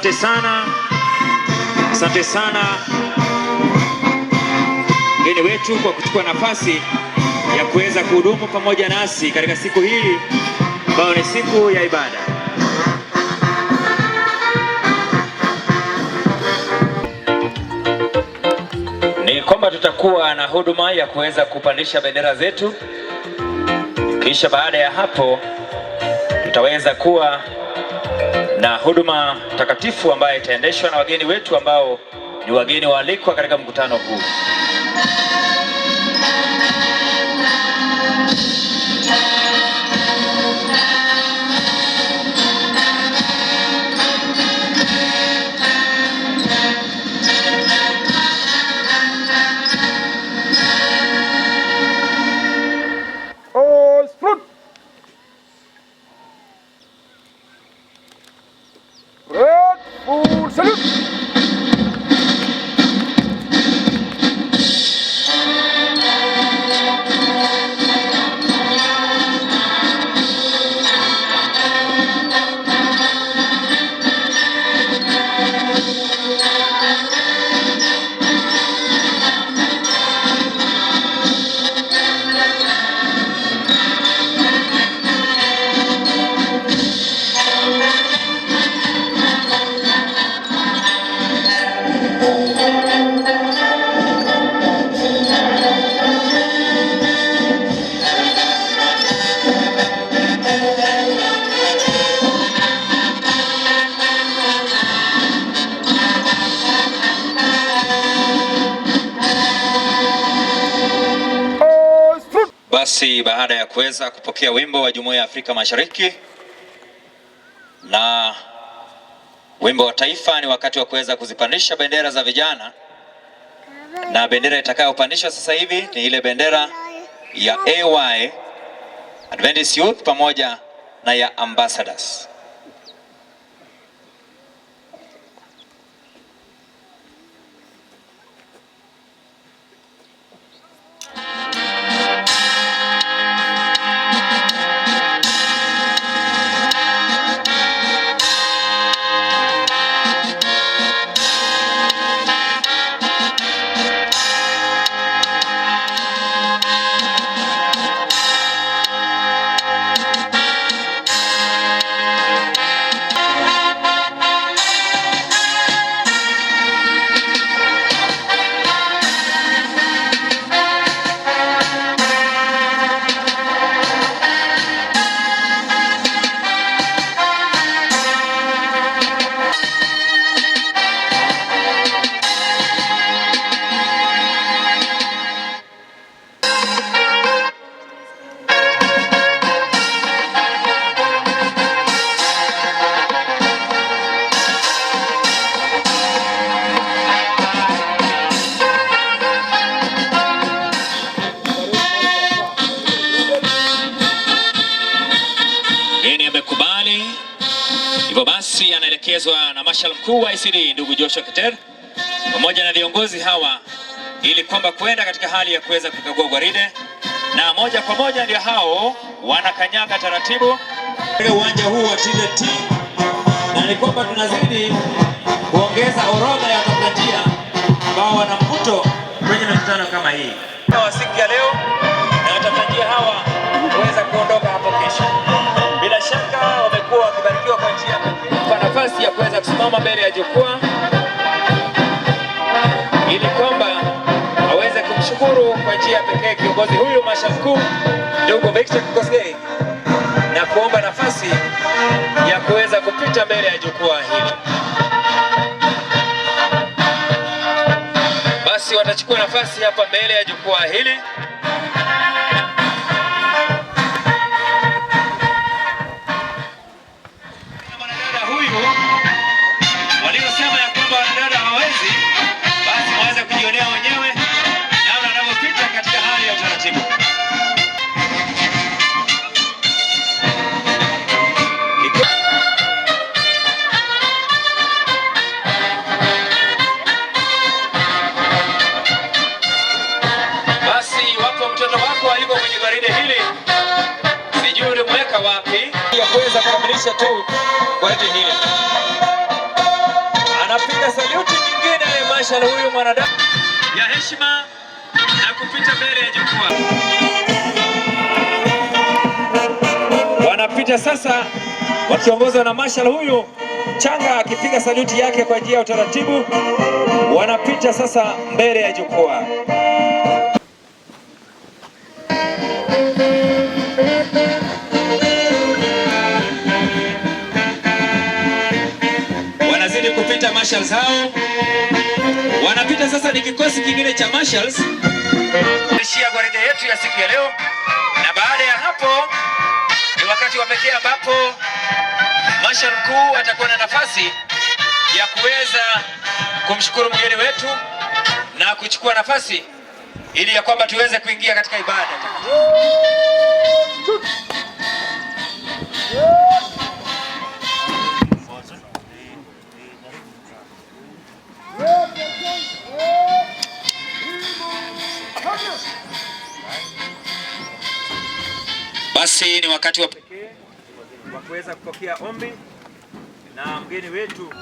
Asante sana, asante sana mgeni wetu kwa kuchukua nafasi ya kuweza kuhudumu pamoja nasi katika siku hii ambayo ni siku ya ibada. Ni kwamba tutakuwa na huduma ya kuweza kupandisha bendera zetu, kisha baada ya hapo tutaweza kuwa na huduma takatifu ambayo itaendeshwa na wageni wetu ambao ni wageni waalikwa katika mkutano huu. Basi baada ya kuweza kupokea wimbo wa Jumuiya ya Afrika Mashariki na wimbo wa taifa, ni wakati wa kuweza kuzipandisha bendera za vijana, na bendera itakayopandishwa sasa hivi ni ile bendera ya AY Adventist Youth pamoja na ya Ambassadors. Hivyo basi anaelekezwa na Marshal Mkuu wa ICD ndugu Joshua Keter pamoja na viongozi hawa ili kwamba kwenda katika hali ya kuweza kukagua gwaride, na moja kwa moja ndio hao wanakanyaga taratibu katika uwanja huu wa TZT, na ni kwamba tunazidi kuongeza orodha ya watangazaji ambao wana mvuto kwenye mikutano kama hii kwa siku ya leo, na watangazaji hawa waweza kuondoka hapo kesho. Bila shaka wamekuwa wakibarikiwa kwa njia kwa nafasi ya kuweza kusimama mbele ya jukwaa ili kwamba aweze kumshukuru kwa njia pekee kiongozi huyu Marshal Mkuu ndugu Victor Kosgei, na kuomba nafasi ya kuweza kupita mbele ya jukwaa hili. Basi watachukua nafasi hapa mbele ya jukwaa hili. Waliosema ya kwamba wanadada hawezi, basi mwaweza kujionea wenyewe namna wanavyopita katika hali ya utaratibu. Basi wapo mtoto wako alipo kwenye gwaride hili, sijui ulimweka wapi ya kuweza kukamilisha tu gwaride hili. anapiga saluti nyingine Marshal huyu mwanadamu ya heshima na kupita mbele ya jukwaa. Wanapita sasa wakiongozwa na Marshal huyu Changa akipiga saluti yake kwa njia ya utaratibu. Wanapita sasa mbele ya jukwaa. Wanazidi kupita marshals hao. Wanapita sasa, ni kikosi kingine cha marshals ishia gwaride yetu ya siku ya leo, na baada ya hapo ni wakati wa pekee ambapo marshal mkuu atakuwa na nafasi ya kuweza kumshukuru mgeni wetu na kuchukua nafasi ili ya kwamba tuweze kuingia katika ibada. Basi ni wakati wa pekee wa kuweza kupokea ombi na mgeni wetu.